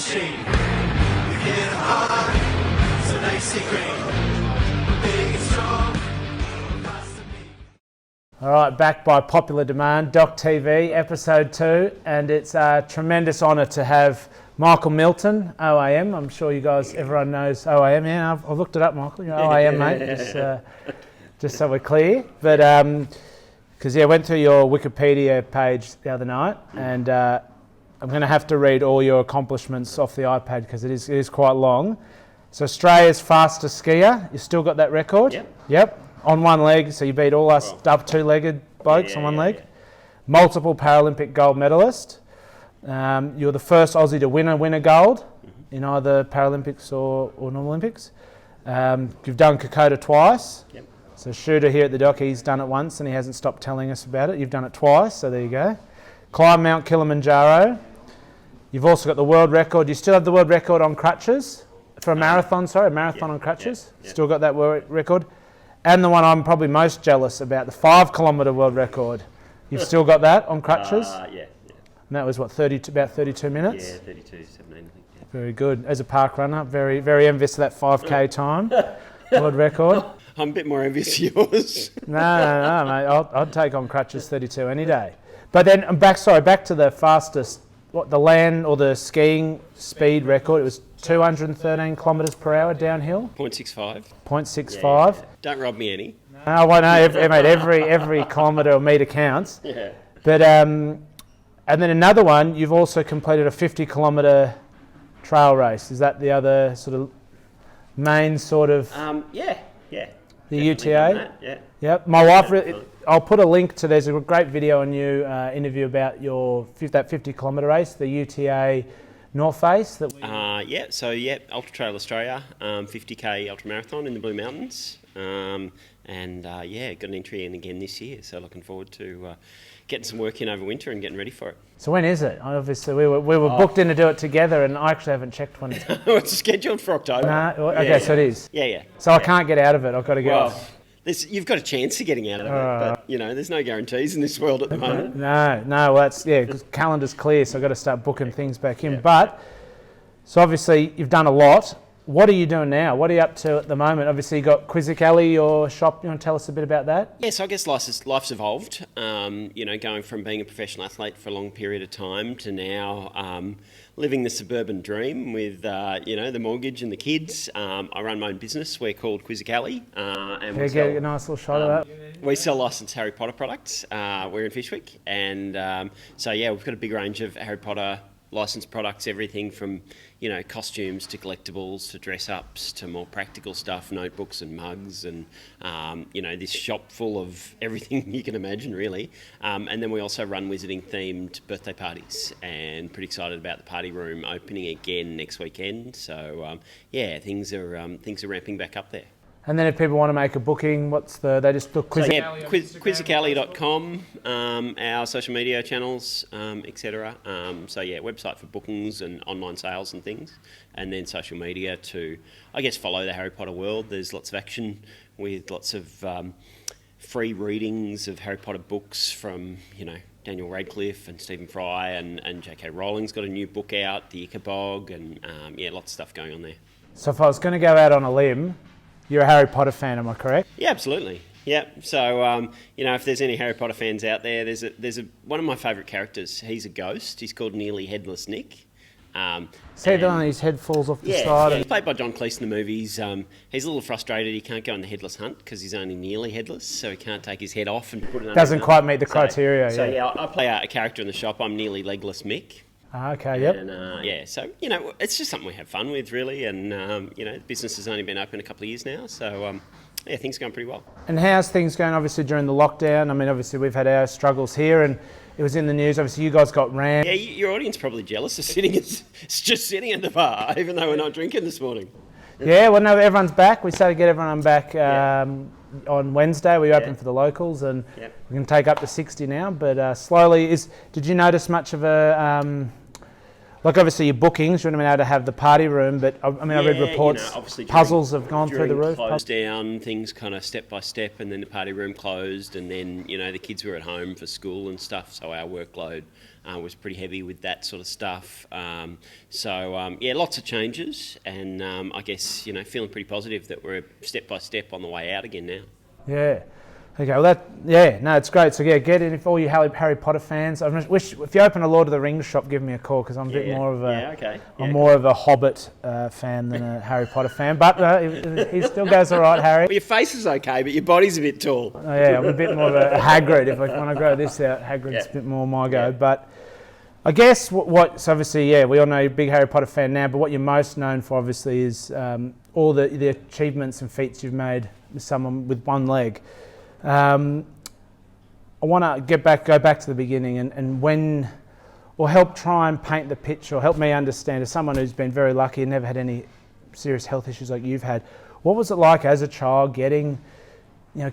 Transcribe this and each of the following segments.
machine. We hit them hard, so they see green. We're big and strong. All right, back by popular demand, DockTV, episode 2, and it's a tremendous honour to have Michael Milton, OAM. I'm sure you guys, everyone knows OAM. Yeah, I've looked it up, Michael. You're OAM, mate. Just so we're clear. But because I went through your Wikipedia page the other night, and I'm going to have to read all your accomplishments off the iPad because it is quite long. So Australia's fastest skier. You still got that record? Yep. On one leg, so you beat all us up two-legged blokes on one leg. Yeah. Multiple Paralympic gold medalist. You're the first Aussie to win a gold in either Paralympics or Normal Olympics. You've done Kokoda twice. Yep. So Shooter here at the dock, he's done it once and he hasn't stopped telling us about it. You've done it twice, so there you go. Climb Mount Kilimanjaro. You've also got the world record. You still have the world record on crutches for a marathon, on crutches. Still got that world record. And the one I'm probably most jealous about, the 5 kilometre world record. You've still got that on crutches? Yeah. And that was what, about 32 minutes? Yeah, 32:17, I think. Yeah. Very good. As a park runner, very, very envious of that 5k time world record. I'm a bit more envious of yours. No, mate. I'd take on crutches 32 any day. But then back to the fastest, the land or the skiing speed record. It was 213 kilometres per hour downhill. 0.65. 0.65. Yeah. Don't rob me any. No, well, no, every kilometre or metre counts. Yeah. But and then another one, you've also completed a 50 kilometre trail race. Is that the other sort of main sort of? Yeah. The UTA. Yeah. Yep. My wife. I'll put a link to. There's a great video on you interview about that 50 kilometre race, the UTA North Face. Ultra Trail Australia, 50k ultra marathon in the Blue Mountains. Got an entry in again this year, so looking forward to getting some work in over winter and getting ready for it. So when is it? Obviously, we were booked in to do it together, and I actually haven't checked when it's. It's scheduled for October. So it is. Yeah. So I can't get out of it. I've got to go. You've got a chance of getting out of it, but there's no guarantees in this world at the moment. No. Well, that's calendar's clear, so I've got to start booking things back in. Yeah. But so obviously you've done a lot. What are you doing now? What are you up to at the moment? Obviously you got Quizzic Alley, your shop. You want to tell us a bit about that? Yeah, so I guess life's evolved. Going from being a professional athlete for a long period of time to now living the suburban dream with the mortgage and the kids. I run my own business. We're called Quizzic Alley, and we get a nice little shot of that. We sell licensed Harry Potter products. We're in Fishwick, and we've got a big range of Harry Potter licensed products, everything from costumes to collectibles to dress-ups to more practical stuff, notebooks and mugs, and this shop full of everything you can imagine, really. And then we also run Wizarding themed birthday parties, and pretty excited about the party room opening again next weekend. So things are ramping back up there. And then if people want to make a booking, they just look Quizzic Alley? Quizzicalley.com, our social media channels, etc. Website for bookings and online sales and things. And then social media to, follow the Harry Potter world. There's lots of action with lots of free readings of Harry Potter books from, Daniel Radcliffe and Stephen Fry and J.K. Rowling's got a new book out, The Ichabog, and lots of stuff going on there. So if I was going to go out on a limb, you're a Harry Potter fan, am I correct? Yeah, absolutely. Yeah. So, if there's any Harry Potter fans out there, there's one of my favourite characters. He's a ghost. He's called Nearly Headless Nick. See the one his head falls off the side? Yeah, he's played by John Cleese in the movies. He's a little frustrated he can't go on the headless hunt because he's only nearly headless, so he can't take his head off and put it under. Doesn't quite meet the criteria. I play a character in the shop. I'm Nearly Legless Mick. Okay, yep. And, it's just something we have fun with, really. And, the business has only been open a couple of years now. So, things are going pretty well. And how's things going, obviously, during the lockdown? I mean, obviously, we've had our struggles here and it was in the news. Obviously, you guys got rammed. Yeah, your audience probably jealous of just sitting at the bar, even though we're not drinking this morning. Yeah, well, no, everyone's back. We started to get everyone back on Wednesday. We opened for the locals and we can take up to 60 now. But slowly, did you notice much of a... like obviously your bookings, you wouldn't have been able to have the party room, but I mean, I read reports, obviously puzzles have gone through the roof. Closed down, things kind of step by step, and then the party room closed, and then, the kids were at home for school and stuff, so our workload was pretty heavy with that sort of stuff. Lots of changes, and I guess, feeling pretty positive that we're step by step on the way out again now. Yeah. Okay, well it's great. So get in, if all you Harry Potter fans, I wish if you open a Lord of the Rings shop, give me a call, because I'm a bit more of I'm more of a Hobbit fan than a Harry Potter fan. But he still goes all right, Harry. Well, your face is okay, but your body's a bit tall. Oh, yeah, I'm a bit more of a Hagrid. If I want to grow this out, Hagrid's a bit more my go. Yeah. But I guess so obviously, we all know you're a big Harry Potter fan now, but what you're most known for obviously is all the achievements and feats you've made with someone with one leg. I want to go back to the beginning or help try and paint the picture, or help me understand, as someone who's been very lucky and never had any serious health issues like you've had, what was it like as a child getting,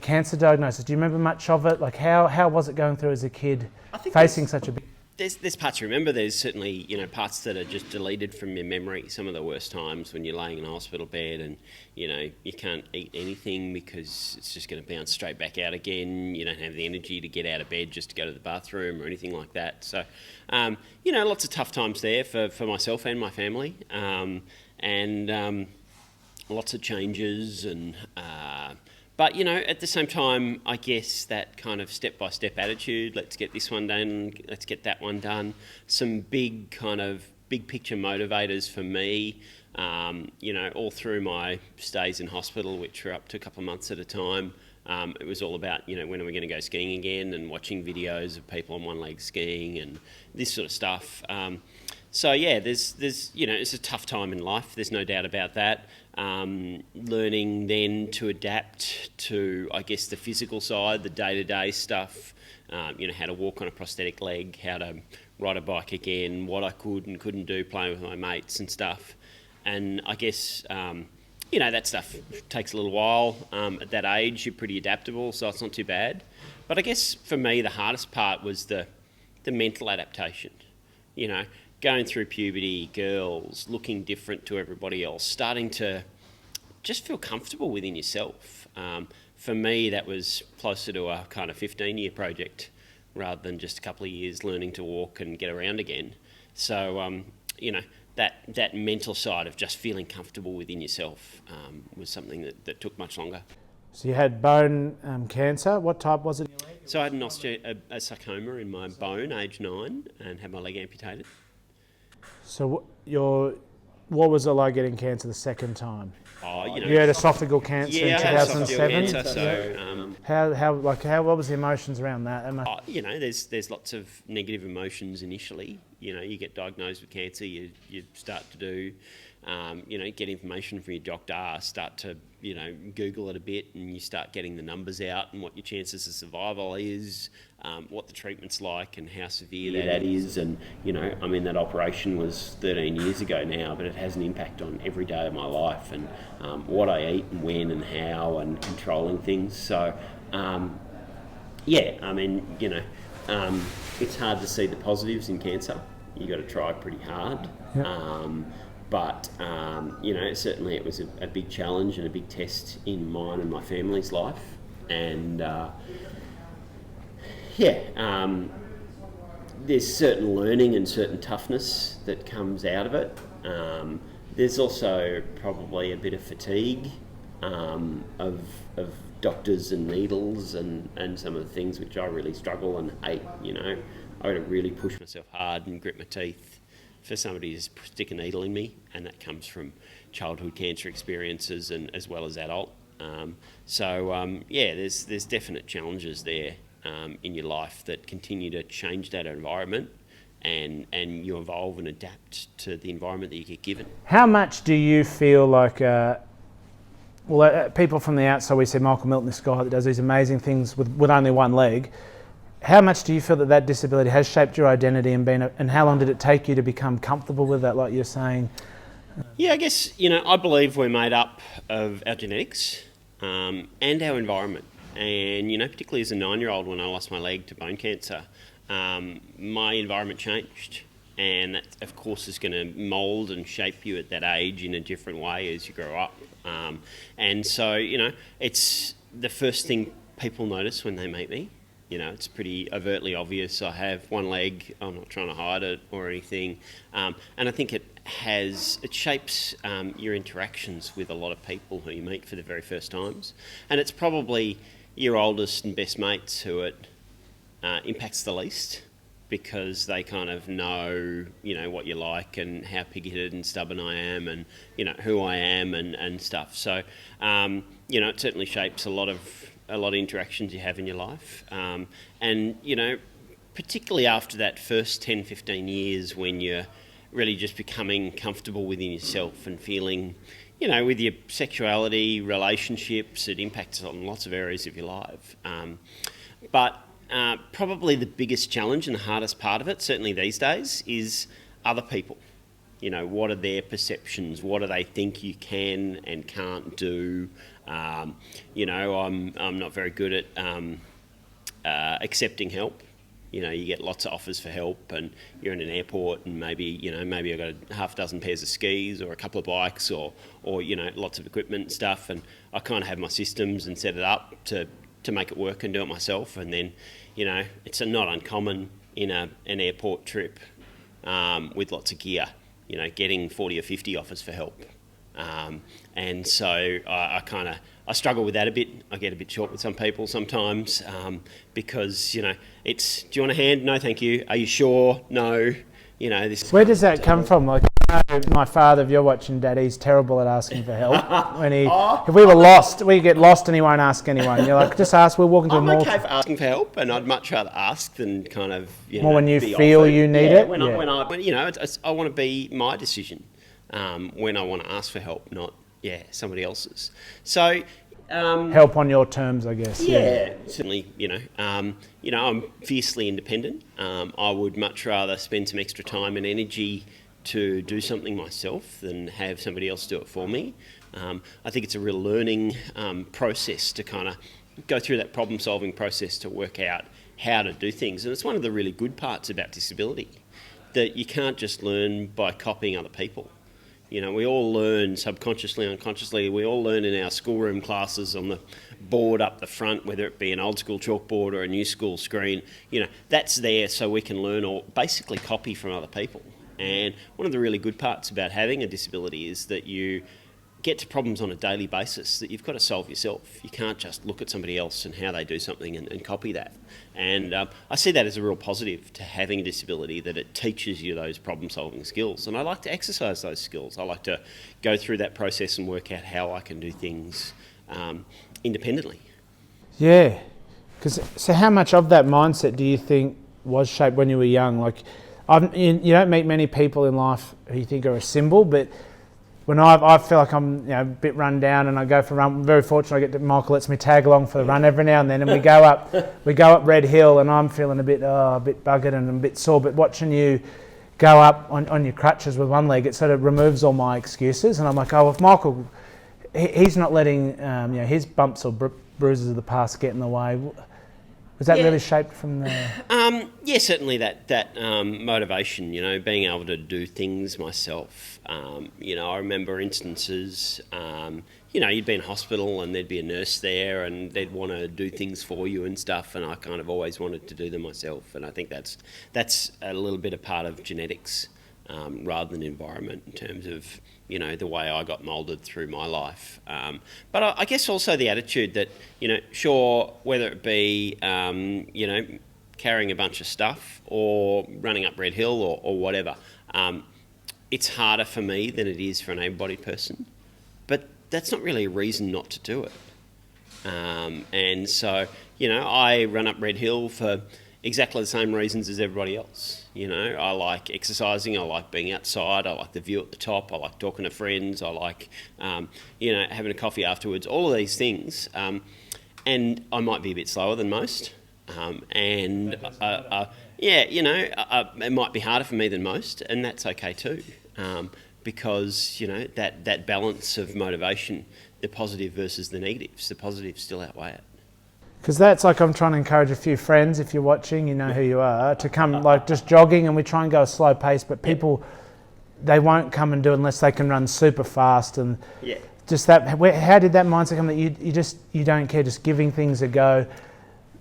cancer diagnosis? Do you remember much of it? Like how was it going through as a kid, facing such a big... There's parts you remember. There's certainly, parts that are just deleted from your memory. Some of the worst times when you're laying in a hospital bed and, you can't eat anything because it's just going to bounce straight back out again. You don't have the energy to get out of bed just to go to the bathroom or anything like that. So, lots of tough times there for myself and my family. Lots of changes and... But, at the same time, I guess that kind of step-by-step attitude, let's get this one done, let's get that one done, some big picture motivators for me, all through my stays in hospital, which were up to a couple of months at a time. It was all about, when are we going to go skiing again, and watching videos of people on one leg skiing and this sort of stuff. There's it's a tough time in life. There's no doubt about that. Learning then to adapt to, I guess, the physical side, the day-to-day stuff. How to walk on a prosthetic leg, how to ride a bike again, what I could and couldn't do, playing with my mates and stuff. And I guess, that stuff takes a little while. At that age, you're pretty adaptable, so it's not too bad. But I guess for me, the hardest part was the mental adaptation. Going through puberty, girls, looking different to everybody else, starting to just feel comfortable within yourself. For me, that was closer to a kind of 15-year project rather than just a couple of years learning to walk and get around again. So, that mental side of just feeling comfortable within yourself was something that took much longer. So you had bone cancer. What type was it? So I had a sarcoma in my bone, age 9, and had my leg amputated. So what was it like getting cancer the second time? You had esophageal cancer in 2007. What was the emotions around that? There's lots of negative emotions initially. You get diagnosed with cancer, you start to do, get information from your doctor, start to, Google it a bit, and you start getting the numbers out and what your chances of survival is, what the treatment's like and how severe that is. And, that operation was 13 years ago now, but it has an impact on every day of my life and what I eat and when and how and controlling things. So, it's hard to see the positives in cancer. You got to try pretty hard. Yep. Certainly it was a big challenge and a big test in mine and my family's life. And, there's certain learning and certain toughness that comes out of it. There's also probably a bit of fatigue of doctors and needles and some of the things which I really struggle and hate. I got to really push myself hard and grit my teeth for somebody to stick a needle in me, and that comes from childhood cancer experiences and as well as adult. There's definite challenges there in your life that continue to change that environment, and you evolve and adapt to the environment that you get given. How much do you feel like, people from the outside, we see Michael Milton, this guy that does these amazing things with only one leg. How much do you feel that disability has shaped your identity and how long did it take you to become comfortable with that, like you're saying? Yeah, I guess, I believe we're made up of our genetics and our environment. And, particularly as a 9-year-old when I lost my leg to bone cancer, my environment changed. and that, of course, is going to mould and shape you at that age in a different way as you grow up. And so, it's the first thing people notice when they meet me. It's pretty overtly obvious. I have one leg. I'm not trying to hide it or anything. And I think it shapes your interactions with a lot of people who you meet for the very first times. And it's probably your oldest and best mates who it impacts the least, because they kind of know, what you like and how pig-headed and stubborn I am, and, who I am and stuff. So, it certainly shapes a lot of interactions you have in your life. And, particularly after that first 10, 15 years when you're really just becoming comfortable within yourself and feeling, with your sexuality, relationships, it impacts on lots of areas of your life. But probably the biggest challenge and the hardest part of it, certainly these days, is other people. What are their perceptions? What do they think you can and can't do? I'm not very good at accepting help. You get lots of offers for help, and you're in an airport, and maybe I've got a half dozen pairs of skis or a couple of bikes or lots of equipment and stuff, and I kind of have my systems and set it up to make it work and do it myself. And then, it's not uncommon in an airport trip with lots of gear, getting 40 or 50 offers for help. And so I struggle with that a bit. I get a bit short with some people sometimes because, it's, do you want a hand? No, thank you. Are you sure? No. This. Where does that come from? Like, my father, if you're watching, Dad, he's terrible at asking for help. If we were lost, we get lost and he won't ask anyone. You're like, just ask. We're walking to a mall. I'm okay for asking for help, and I'd much rather ask than kind of more when you feel offered. You need it. When I want to be my decision when I want to ask for help, not somebody else's. So. Help on your terms, I guess. Yeah, certainly. I'm fiercely independent. I would much rather spend some extra time and energy to do something myself than have somebody else do it for me. I think it's a real learning process to kind of go through that problem-solving process to work out how to do things. And it's one of the really good parts about disability, that you can't just learn by copying other people. We all learn subconsciously, unconsciously. We all learn in our schoolroom classes on the board up the front, whether it be an old school chalkboard or a new school screen. That's there so we can learn or basically copy from other people. And one of the really good parts about having a disability is that you get to problems on a daily basis that you've got to solve yourself. You can't just look at somebody else and how they do something and copy that. And I see that as a real positive to having a disability, that it teaches you those problem-solving skills. And I like to exercise those skills. I like to go through that process and work out how I can do things independently. Yeah. So how much of that mindset do you think was shaped when you were young? Like, you don't meet many people in life who you think are a symbol, but when I feel like I'm a bit run down and I go for a run, I'm very fortunate Michael lets me tag along for the run every now and then, and we go up Red Hill, and I'm feeling a bit buggered and a bit sore, but watching you go up on your crutches with one leg, it sort of removes all my excuses, and I'm like, if Michael, he's not letting his bumps or bruises of the past get in the way. Was that really shaped from there? Certainly that motivation, being able to do things myself. I remember instances, you'd be in hospital and there'd be a nurse there and they'd want to do things for you and stuff, and I kind of always wanted to do them myself. And I think that's a little bit a part of genetics rather than environment in terms of, the way I got moulded through my life. But I guess also the attitude that, sure, whether it be, carrying a bunch of stuff or running up Red Hill or whatever, it's harder for me than it is for an able-bodied person. But that's not really a reason not to do it. And so, I run up Red Hill for exactly the same reasons as everybody else. I like exercising, I like being outside, I like the view at the top, I like talking to friends, I like, having a coffee afterwards, all of these things. And I might be a bit slower than most. It might be harder for me than most, and that's okay too. Because, that balance of motivation, the positive versus the negatives, the positives still outweigh it. Because that's like I'm trying to encourage a few friends, if you're watching, you know who you are, to come like just jogging, and we try and go a slow pace, but people, they won't come and do it unless they can run super fast. And just that, how did that mindset come that you don't care, just giving things a go?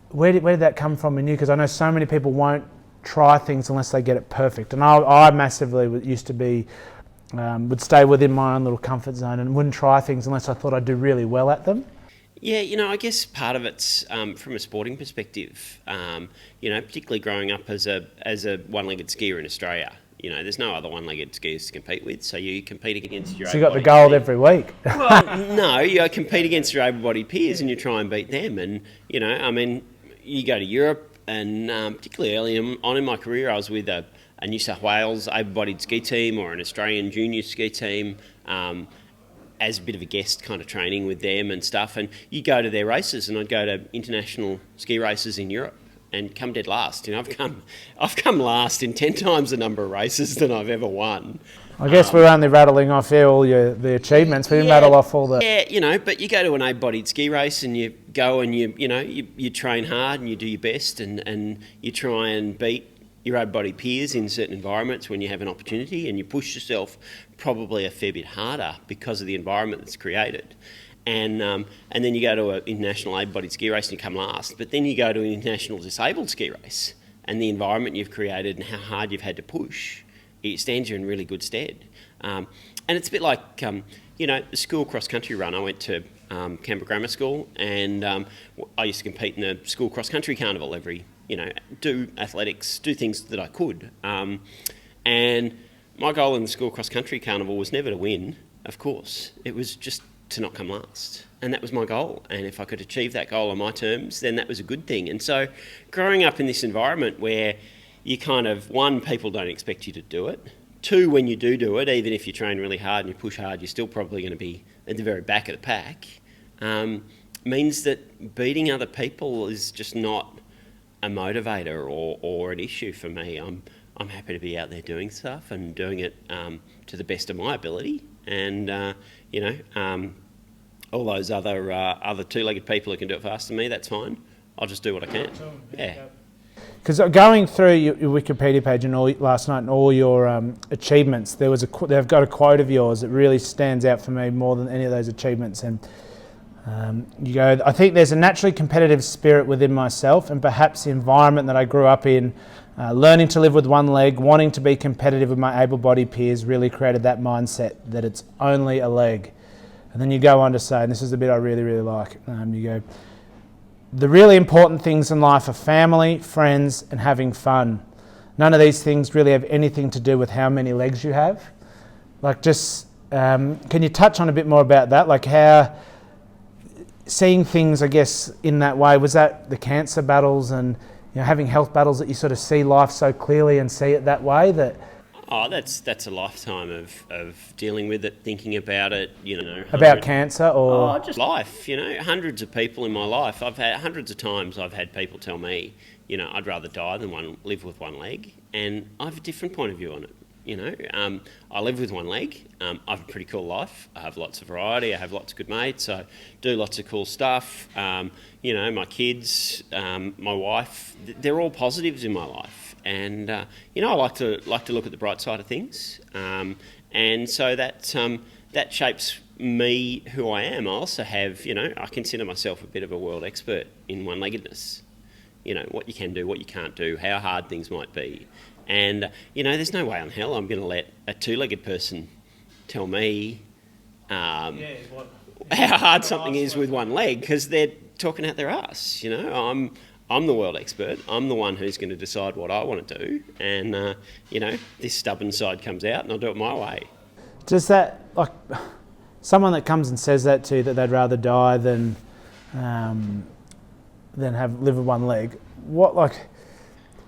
Where did that come from in you? Because I know so many people won't try things unless they get it perfect. And I massively used to be, would stay within my own little comfort zone and wouldn't try things unless I thought I'd do really well at them. Yeah, I guess part of it's from a sporting perspective. Particularly growing up as a one-legged skier in Australia. There's no other one-legged skiers to compete with, so you compete against your. So you got the gold every week. Well, no, you compete against your able-bodied peers and you try and beat them. And you go to Europe, and particularly early on in my career, I was with a New South Wales able-bodied ski team or an Australian junior ski team. As a bit of a guest kind of training with them and stuff, and you go to their races, and I'd go to international ski races in Europe and come dead last. I've come last in 10 times the number of races than I've ever won. I guess we're only rattling off here all the achievements. We didn't rattle off all the... Yeah, but you go to an able-bodied ski race and you go and you train hard and you do your best and you try and beat your able-bodied peers in certain environments when you have an opportunity, and you push yourself probably a fair bit harder because of the environment that's created. And then you go to an international able-bodied ski race and you come last. But then you go to an international disabled ski race, and the environment you've created and how hard you've had to push, it stands you in really good stead. And it's a bit like, the school cross-country run. I went to Canberra Grammar School, and I used to compete in the school cross-country carnival do athletics, do things that I could. And my goal in the school cross-country carnival was never to win, of course. It was just to not come last. And that was my goal. And if I could achieve that goal on my terms, then that was a good thing. And so growing up in this environment where you kind of, one, people don't expect you to do it. Two, when you do it, even if you train really hard and you push hard, you're still probably going to be at the very back of the pack, means that beating other people is just not a motivator or an issue for me. I'm happy to be out there doing stuff and doing it to the best of my ability. And all those other two-legged people who can do it faster than me, that's fine. I'll just do what I can. Yeah. Because going through your Wikipedia page and last night and all your achievements, they've got a quote of yours that really stands out for me more than any of those achievements. And you go, I think there's a naturally competitive spirit within myself, and perhaps the environment that I grew up in, learning to live with one leg, wanting to be competitive with my able-bodied peers, really created that mindset that it's only a leg. And then you go on to say, and this is the bit I really, really like, you go, the really important things in life are family, friends, and having fun. None of these things really have anything to do with how many legs you have. Like can you touch on a bit more about that? Like how... seeing things, I guess, in that way, was that the cancer battles and having health battles that you sort of see life so clearly and see it that way? That's a lifetime of dealing with it, thinking about it, About cancer or... just life, hundreds of people in my life. Hundreds of times I've had people tell me, I'd rather die than live with one leg, and I have a different point of view on it. I live with one leg. I have a pretty cool life. I have lots of variety. I have lots of good mates. I do lots of cool stuff. My kids, my wife, they're all positives in my life. And, I like to look at the bright side of things. And so that shapes me, who I am. I also have, I consider myself a bit of a world expert in one-leggedness. What you can do, what you can't do, how hard things might be. And, there's no way in hell I'm going to let a two-legged person tell me how hard something is with one leg, because they're talking out their ass. I'm the world expert. I'm the one who's going to decide what I want to do. And, this stubborn side comes out and I'll do it my way. Does that, like, someone that comes and says that to you, that they'd rather die than live with one leg,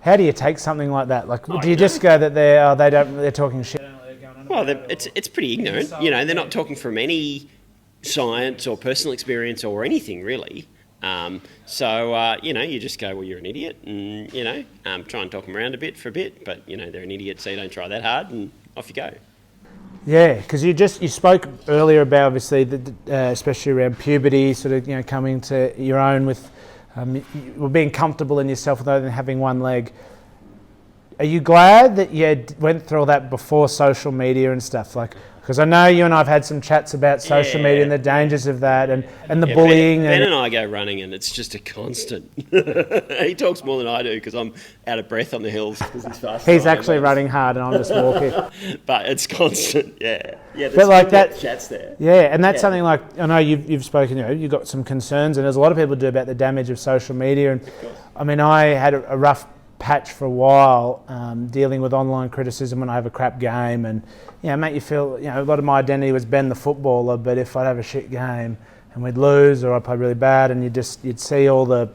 how do you take something like that? Like, do you just go that they're talking shit? Well, it's pretty ignorant. They're not talking from any science or personal experience or anything really. You just go, well, you're an idiot, and try and talk them around a bit for a bit. But they're an idiot, so you don't try that hard, and off you go. Yeah, because you spoke earlier about obviously especially around puberty, sort of coming to your own with You were being comfortable in yourself without having one leg. Are you glad that you went through all that before social media and stuff? Like, because I know you and I have had some chats about social media and the dangers of that and the bullying. Ben and I go running and it's just a constant. He talks more than I do because I'm out of breath on the hills because he's fast. He's actually running hard and I'm just walking. But it's constant, yeah. Yeah, but like that chat's there. Yeah, and that's something like, I know you've spoken, you've got some concerns, and there's a lot of people do about the damage of social media. And I mean, I had a rough patch for a while dealing with online criticism when I have a crap game, and make you feel, a lot of my identity was Ben the footballer, but if I'd have a shit game and we'd lose or I played really bad, and you'd see all the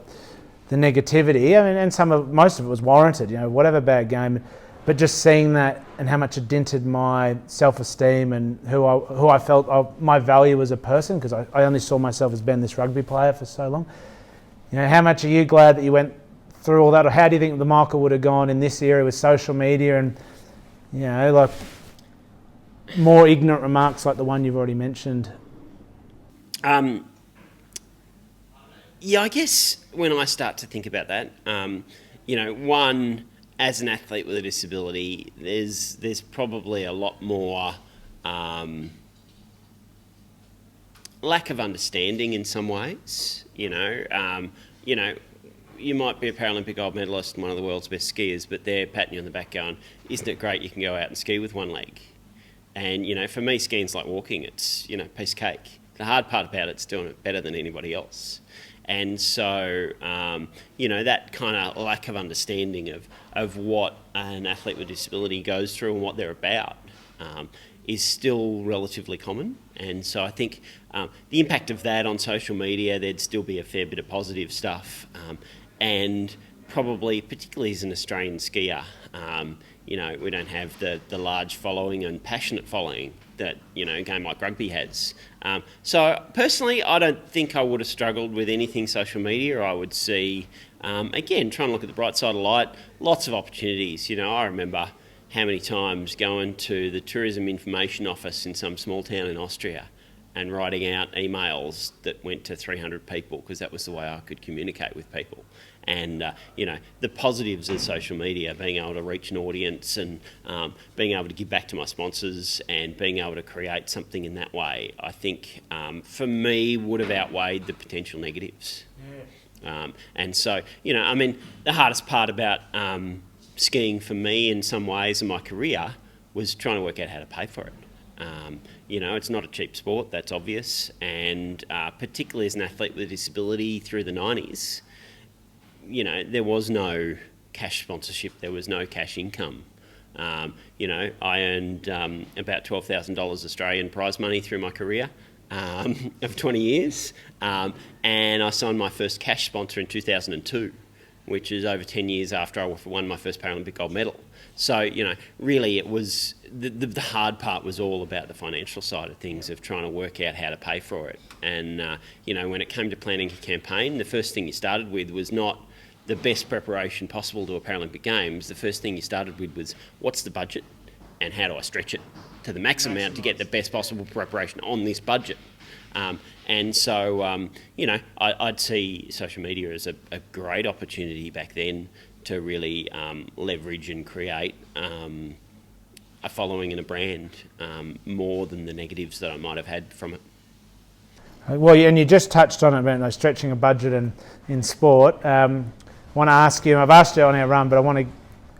negativity. I mean, and most of it was warranted, whatever bad game, but just seeing that and how much it dented my self-esteem and who I felt my value as a person, because I only saw myself as Ben, this rugby player, for so long. How much are you glad that you went through all that, or how do you think the Michael would have gone in this area with social media and like more ignorant remarks like the one you've already mentioned? I guess when I start to think about that, one, as an athlete with a disability, there's probably a lot more lack of understanding in some ways. You might be a Paralympic gold medalist and one of the world's best skiers, but they're patting you on the back going, isn't it great you can go out and ski with one leg? And, for me, skiing's like walking. It's, piece of cake. The hard part about it's doing it better than anybody else. And so, that kind of lack of understanding of what an athlete with disability goes through and what they're about is still relatively common. And so I think the impact of that on social media, there'd still be a fair bit of positive stuff. And probably, particularly as an Australian skier, we don't have the large following and passionate following that, a game like rugby has. So personally, I don't think I would have struggled with anything social media. I would see, again, trying to look at the bright side of light, lots of opportunities. I remember how many times going to the tourism information office in some small town in Austria and writing out emails that went to 300 people because that was the way I could communicate with people. And, the positives of social media, being able to reach an audience and being able to give back to my sponsors and being able to create something in that way, I think, for me, would have outweighed the potential negatives. Yeah. And so, the hardest part about skiing for me in some ways in my career was trying to work out how to pay for it. It's not a cheap sport, that's obvious, and particularly as an athlete with a disability through the 90s, there was no cash sponsorship, there was no cash income. I earned about $12,000 Australian prize money through my career of 20 years, and I signed my first cash sponsor in 2002, which is over 10 years after I won my first Paralympic gold medal. So, really it was, the hard part was all about the financial side of things, of trying to work out how to pay for it. And, when it came to planning a campaign, the first thing you started with was not the best preparation possible to a Paralympic Games. The first thing you started with was, what's the budget and how do I stretch it to the maximum amount to get the best possible preparation on this budget? And so, I'd see social media as a great opportunity back then to really leverage and create a following and a brand more than the negatives that I might have had from it. Well, and you just touched on it about stretching a budget in sport. I want to ask you, and I've asked you on our run, but I want to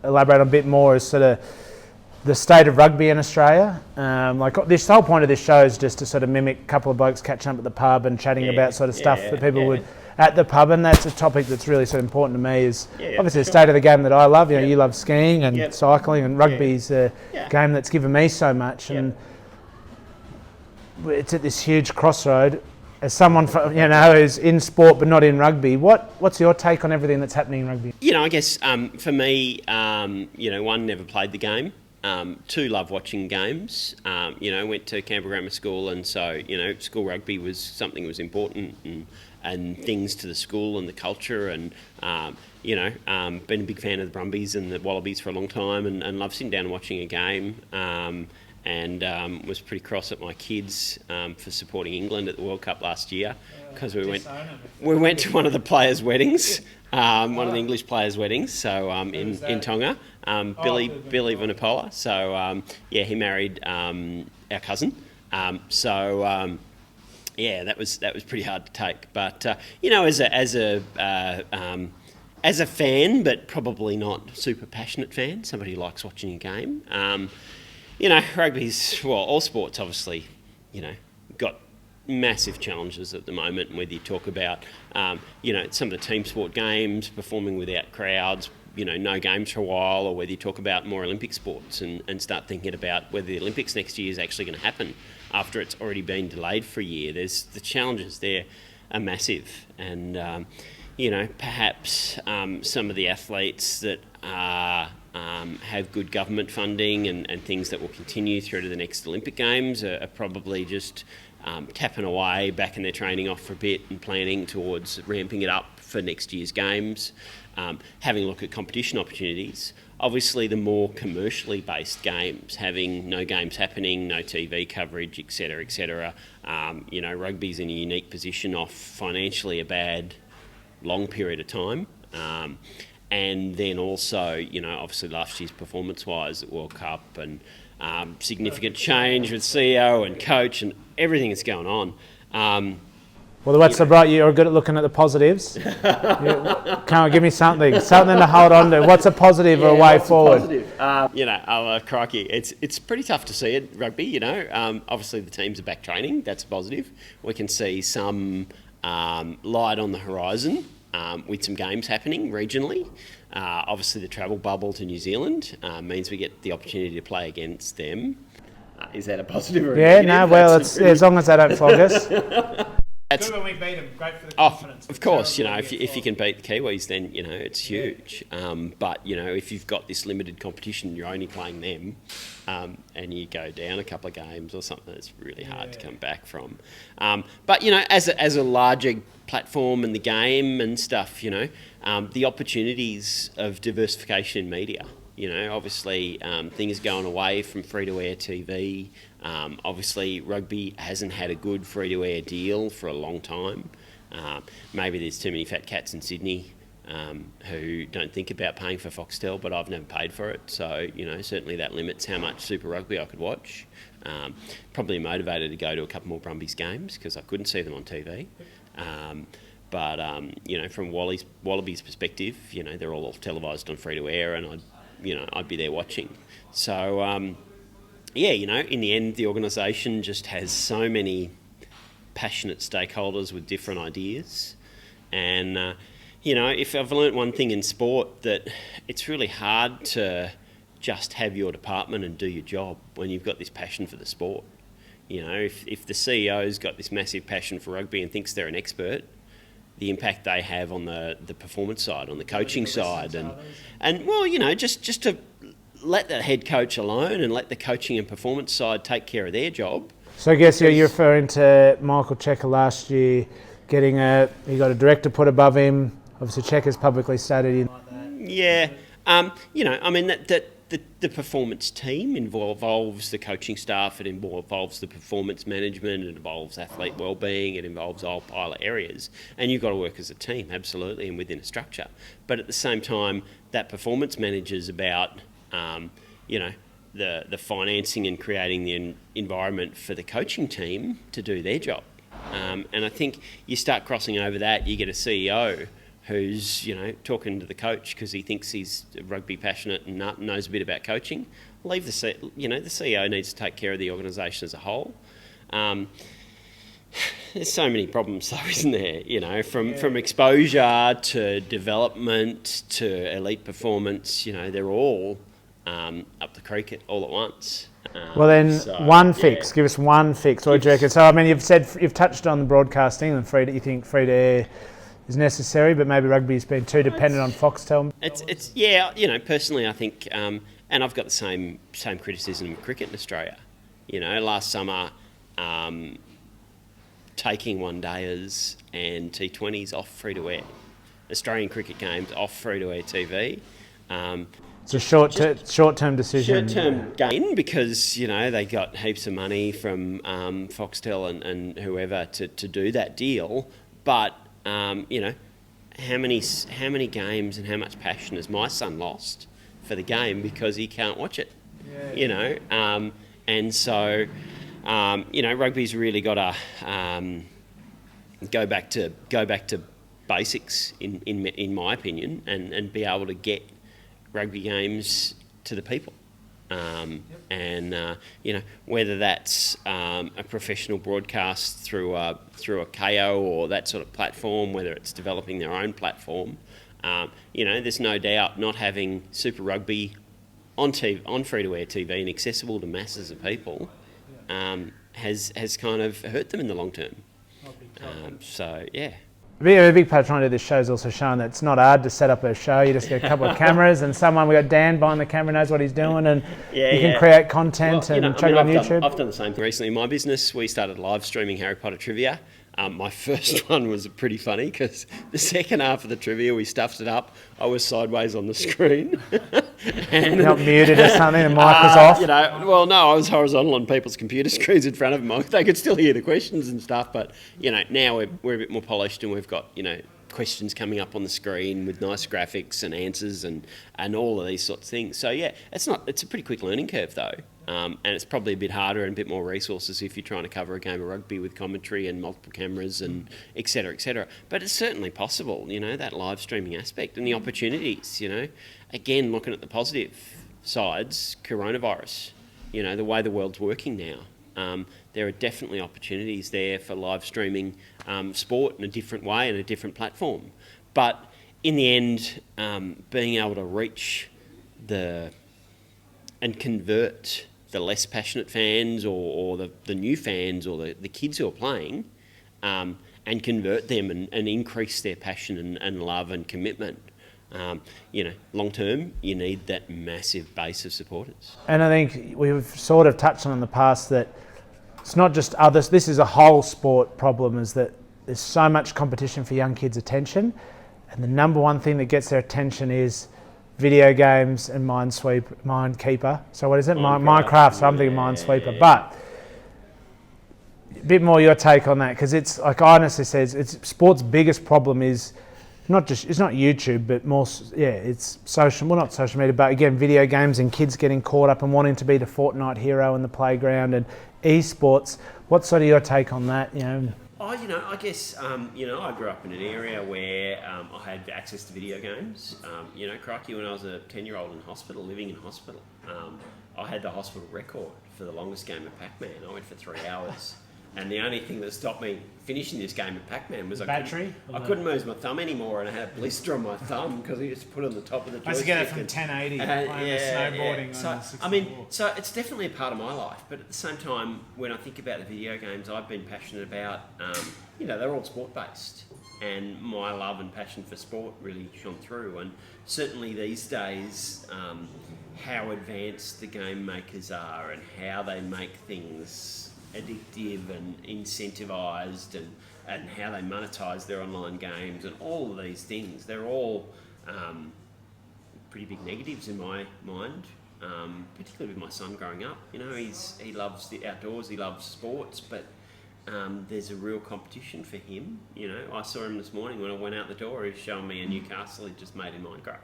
elaborate a bit more as sort of the state of rugby in Australia. The whole point of this show is just to sort of mimic a couple of blokes catching up at the pub and chatting about sort of stuff that people would at the pub, and that's a topic that's really sort of important to me, is obviously the state of the game that I love. You love skiing and cycling, and rugby's a game that's given me so much, and it's at this huge crossroad. As someone who's in sport but not in rugby, what's your take on everything that's happening in rugby? I guess for me, one, never played the game. Two, love watching games. Went to Canberra Grammar School, and so school rugby was something that was important, and things to the school and the culture, and been a big fan of the Brumbies and the Wallabies for a long time, and love sitting down and watching a game. and was pretty cross at my kids for supporting England at the World Cup last year because we went to one of the players' weddings, one of the English players' weddings. So in Tonga, Billy Vanapola. So he married our cousin. That was pretty hard to take. But as a fan, but probably not super passionate fan, somebody who likes watching a game. Rugby's, all sports obviously, got massive challenges at the moment. And whether you talk about, some of the team sport games, performing without crowds, no games for a while, or whether you talk about more Olympic sports and start thinking about whether the Olympics next year is actually going to happen after it's already been delayed for a year. The challenges there are massive. And, perhaps some of the athletes that have good government funding and things that will continue through to the next Olympic Games are probably just tapping away, backing their training off for a bit and planning towards ramping it up for next year's Games, having a look at competition opportunities. Obviously, the more commercially based games, having no games happening, no TV coverage, etc., rugby's in a unique position off financially a bad long period of time. And then also, obviously last year's performance-wise at World Cup and significant change with CEO and coach and everything that's going on. Well, what's so bright? You're good at looking at the positives. Can't give me something to hold on to. What's a positive or a way forward? Crikey, it's pretty tough to see at rugby. Obviously the teams are back training. That's a positive. We can see some light on the horizon with some games happening regionally. Obviously the travel bubble to New Zealand means we get the opportunity to play against them. Is that a positive or a negative? Yeah, no, well, it's as long as they don't flog us. Good when we beat them, great for the confidence. Of course, if you can beat the Kiwis, then, it's huge. But, if you've got this limited competition, you're only playing them, and you go down a couple of games or something, it's really hard to come back from. But, as a larger platform in the game and stuff, the opportunities of diversification in media. Obviously things going away from free-to-air TV. Obviously rugby hasn't had a good free-to-air deal for a long time. Maybe there's too many fat cats in Sydney who don't think about paying for Foxtel, but I've never paid for it. So, certainly that limits how much Super Rugby I could watch. Probably motivated to go to a couple more Brumbies games because I couldn't see them on TV. But from Wallabies perspective, they're all televised on free-to-air and I'd be there watching. So, in the end, the organisation just has so many passionate stakeholders with different ideas. And, if I've learnt one thing in sport, that it's really hard to just have your department and do your job when you've got this passion for the sport. If the CEO's got this massive passion for rugby and thinks they're an expert, the impact they have on the performance side, on the coaching side, just to let the head coach alone and let the coaching and performance side take care of their job. So I guess you're referring to Michael Checker last year he got a director put above him. Obviously Checker's publicly stated the performance team involves the coaching staff, it involves the performance management, it involves athlete wellbeing, it involves a whole pile of areas. And you've got to work as a team, absolutely, and within a structure. But at the same time, that performance manager's about, the financing and creating the environment for the coaching team to do their job. And I think you start crossing over that, you get a CEO who's, talking to the coach because he thinks he's rugby passionate and knows a bit about coaching. The CEO needs to take care of the organisation as a whole. There's so many problems though, isn't there? From exposure to development to elite performance, they're all up the creek all at once. Well then, one fix. Give us one fix. What do you reckon? So you've touched on the broadcasting and you think free to air is necessary, but maybe rugby's been too dependent on Foxtel. Personally I think, and I've got the same criticism of cricket in Australia. Last summer, taking one-dayers and T20s off free-to-air. Australian cricket games off free-to-air TV. It's a short-term decision. Short-term gain because, you know, they got heaps of money from Foxtel and whoever to do that deal. But, you know, how many games and how much passion has my son lost for the game because he can't watch it? Yeah. You know, and so, you know, rugby's really got to go back to basics in my opinion, and be able to get rugby games to the people, and you know, whether that's a professional broadcast through a KO or that sort of platform, whether it's developing their own platform, you know, there's no doubt not having Super Rugby on free-to-air TV and accessible to masses of people has kind of hurt them in the long term. So yeah. A big part of trying to do this show is also showing that it's not hard to set up a show. You just get a couple of cameras and we got Dan behind the camera knows what he's doing, and you can create content and chuck it on YouTube. I've done the same thing recently. In my business, we started live streaming Harry Potter trivia. My first one was pretty funny because the second half of the trivia, we stuffed it up. I was sideways on the screen. And not muted or something, the mic was off? You know, well, no, I was horizontal on people's computer screens in front of them. They could still hear the questions and stuff, but, you know, now we're a bit more polished and we've got, you know, questions coming up on the screen with nice graphics and answers and all of these sorts of things. So, yeah, it's a pretty quick learning curve, though. And it's probably a bit harder and a bit more resources if you're trying to cover a game of rugby with commentary and multiple cameras and et cetera, et cetera. But it's certainly possible, you know, that live streaming aspect and the opportunities, you know. Again, looking at the positive sides, coronavirus, you know, the way the world's working now. There are definitely opportunities there for live streaming sport in a different way and a different platform. But in the end, being able to reach and convert the less passionate fans or the new fans or the kids who are playing, and convert them and increase their passion and love and commitment. You know, long term, you need that massive base of supporters. And I think we've sort of touched on in the past that it's not just others, this is a whole sport problem, is that there's so much competition for young kids' attention, and the number one thing that gets their attention is video games and Minekeeper. So what is it? Minecraft. So I'm thinking Minesweeper. But a bit more your take on that, because it's like I honestly says, it's sport's biggest problem is it's not YouTube, but more, it's social, well, not social media, but again, video games and kids getting caught up and wanting to be the Fortnite hero in the playground and esports. What's sort of your take on that? You know? Oh, you know, I guess, you know, I grew up in an area where I had access to video games. You know, crikey, when I was a 10-year-old in hospital, living in hospital, I had the hospital record for the longest game of Pac-Man. I went for 3 hours. And the only thing that stopped me finishing this game of Pac-Man was I couldn't move my thumb anymore, and I had a blister on my thumb because I used to put it on the top of the joystick. I used to get it from 1080 snowboarding. Yeah. So, I mean, so it's definitely a part of my life, but at the same time, when I think about the video games I've been passionate about, you know, they're all sport-based, and my love and passion for sport really shone through. And certainly these days, how advanced the game makers are and how they make things addictive and incentivised and how they monetise their online games and all of these things, they're all pretty big negatives in my mind, particularly with my son growing up. You know, he loves the outdoors, he loves sports, but there's a real competition for him. You know, I saw him this morning when I went out the door, he was showing me a new castle he'd just made in Minecraft.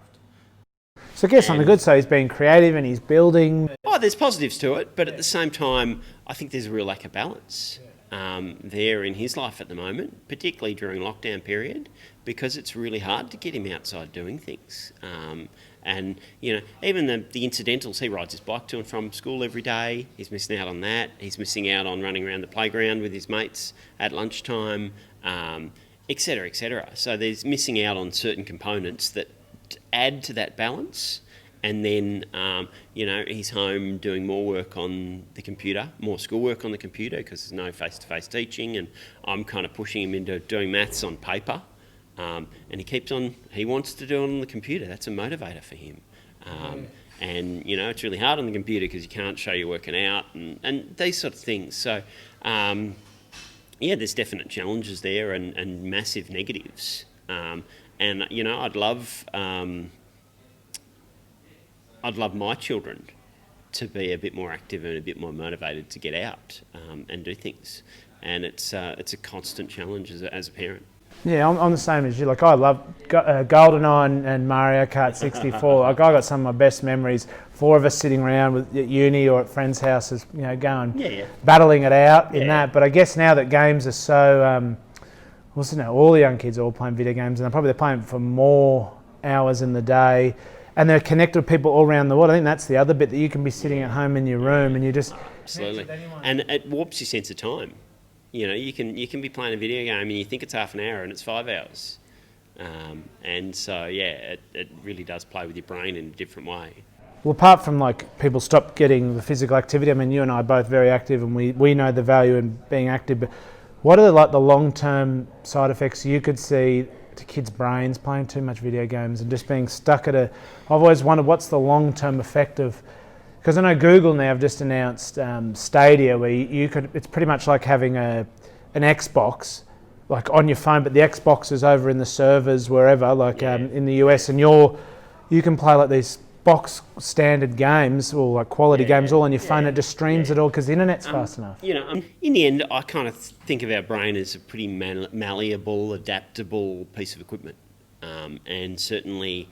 So I guess on the good side, he's being creative and he's building. Oh, there's positives to it, but at the same time, I think there's a real lack of balance there in his life at the moment, particularly during lockdown period, because it's really hard to get him outside doing things. And, you know, even the incidentals, he rides his bike to and from school every day. He's missing out on that. He's missing out on running around the playground with his mates at lunchtime, et cetera, et cetera. So there's missing out on certain components that add to that balance. And then, you know, he's home doing more work on the computer, more schoolwork on the computer because there's no face-to-face teaching, and I'm kind of pushing him into doing maths on paper. And he wants to do it on the computer. That's a motivator for him. And, you know, it's really hard on the computer because you can't show you're working out and these sort of things. So, yeah, there's definite challenges there and massive negatives. And, you know, I'd love... I'd love my children to be a bit more active and a bit more motivated to get out and do things. And it's a constant challenge as a parent. Yeah, I'm the same as you. Like, I love GoldenEye and Mario Kart 64. Like, I got some of my best memories. 4 of us sitting around at uni or at friends' houses, going, battling it out in that. But I guess now that games are so, all the young kids are all playing video games, and they're playing for more hours in the day, and they're connected with people all around the world. I think that's the other bit, that you can be sitting at home in your room and you just... Absolutely. And it warps your sense of time. You can be playing a video game and you think it's half an hour and it's 5 hours. And so, it really does play with your brain in a different way. Well, apart from like people stop getting the physical activity, I mean, you and I are both very active and we know the value in being active, but what are the long-term side effects you could see to kids' brains playing too much video games and just being stuck at I've always wondered what's the long-term effect of... Because I know Google now have just announced Stadia, where you could... It's pretty much like having an Xbox, like on your phone, but the Xbox is over in the servers wherever, in the US, and you can play like these box standard games or like quality games all on your phone. It just streams it all because the internet's fast enough. In the end, I kind of think of our brain as a pretty malleable, adaptable piece of equipment, and certainly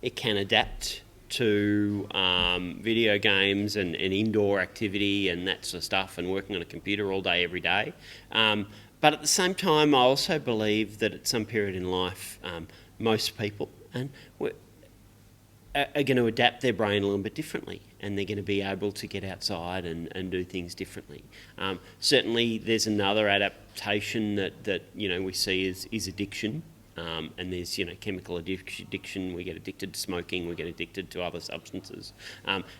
it can adapt to video games and indoor activity and that sort of stuff, and working on a computer all day, every day. But at the same time, I also believe that at some period in life, most people are going to adapt their brain a little bit differently, and they're going to be able to get outside and do things differently. Certainly, there's another adaptation that we see is addiction. And there's chemical addiction. We get addicted to smoking. We get addicted to other substances,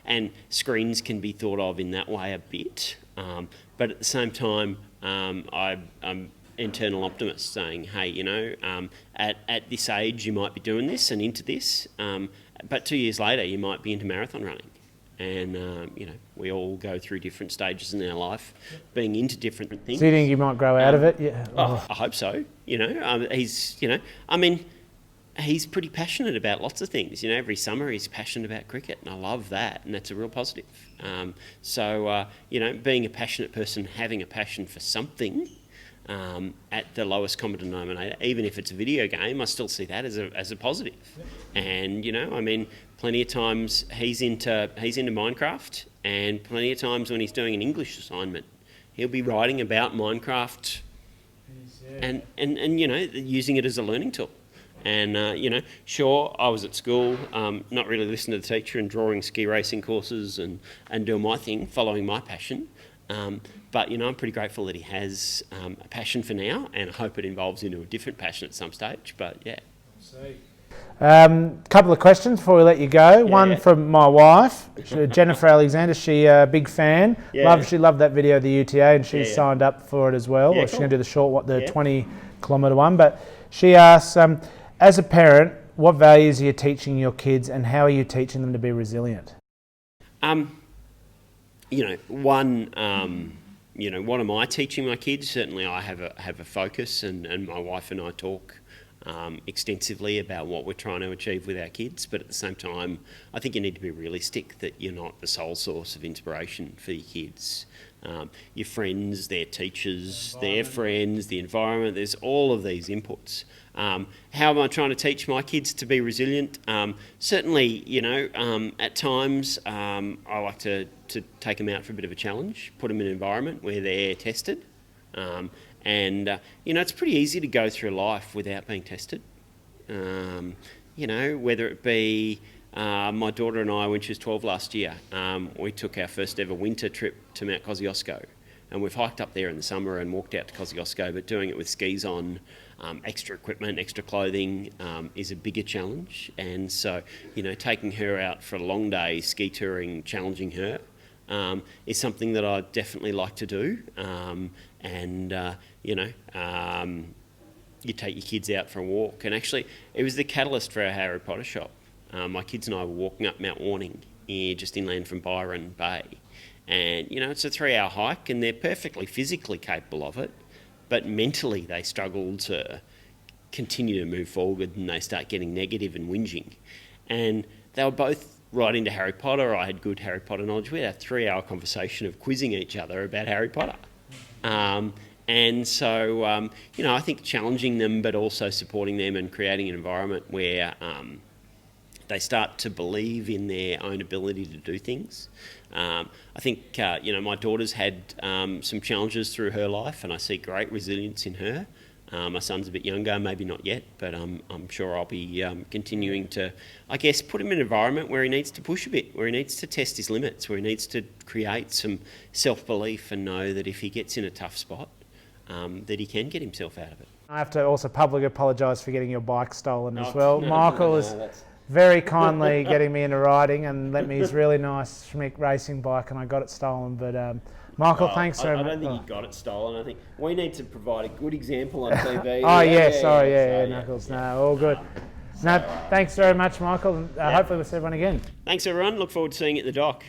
and screens can be thought of in that way a bit. But at the same time, I'm internal optimist, saying, hey, at this age you might be doing this and into this, but 2 years later you might be into marathon running. And, we all go through different stages in our life, being into different things. Do you think you might grow out of it? Yeah. I hope so. He's pretty passionate about lots of things. Every summer he's passionate about cricket, and I love that, and that's a real positive. Being a passionate person, having a passion for something, at the lowest common denominator, even if it's a video game, I still see that as a positive. And plenty of times he's into Minecraft, and plenty of times when he's doing an English assignment, he'll be writing about Minecraft and using it as a learning tool. And sure, I was at school, not really listening to the teacher and drawing ski racing courses and doing my thing, following my passion. But I'm pretty grateful that he has a passion for now, and I hope it evolves into a different passion at some stage. But yeah. Couple of questions before we let you go. One from my wife, Jennifer Alexander. She a big fan. She loved that video of the UTA, and she's signed up for it as well. She's going to do the short, the 20-kilometre one. But she asks, as a parent, what values are you teaching your kids, and how are you teaching them to be resilient? What am I teaching my kids? Certainly I have a focus, and my wife and I talk extensively about what we're trying to achieve with our kids, but at the same time I think you need to be realistic that you're not the sole source of inspiration for your kids. Your friends, their teachers, their friends, the environment, there's all of these inputs. How am I trying to teach my kids to be resilient? Certainly, at times I like to take them out for a bit of a challenge, put them in an environment where they're tested. It's pretty easy to go through life without being tested. Whether it be my daughter and I, when she was 12 last year, we took our first ever winter trip to Mount Kosciuszko. And we've hiked up there in the summer and walked out to Kosciuszko, but doing it with skis on, extra equipment, extra clothing is a bigger challenge. And so, taking her out for a long day, ski touring, challenging her, is something that I definitely like to do. You take your kids out for a walk. And actually, it was the catalyst for our Harry Potter shop. My kids and I were walking up Mount Warning, just inland from Byron Bay. And, it's a 3-hour hike, and they're perfectly physically capable of it, but mentally they struggle to continue to move forward, and they start getting negative and whinging. And they were both right into Harry Potter. I had good Harry Potter knowledge. We had a 3-hour conversation of quizzing each other about Harry Potter. And so, I think challenging them, but also supporting them and creating an environment where they start to believe in their own ability to do things. I think, my daughter's had some challenges through her life, and I see great resilience in her. My son's a bit younger, maybe not yet, but I'm sure I'll be continuing to, I guess, put him in an environment where he needs to push a bit, where he needs to test his limits, where he needs to create some self-belief and know that if he gets in a tough spot, that he can get himself out of it. I have to also publicly apologise for getting your bike stolen as well. Michael is very kindly getting me into riding and lent me his really nice Schmick racing bike, and I got it stolen. But Michael, thanks very much. I don't think you got it stolen. I think we need to provide a good example on TV. Knuckles. No, all good. Thanks very much, Michael. And hopefully we'll see everyone again. Thanks, everyone. Look forward to seeing you at the dock.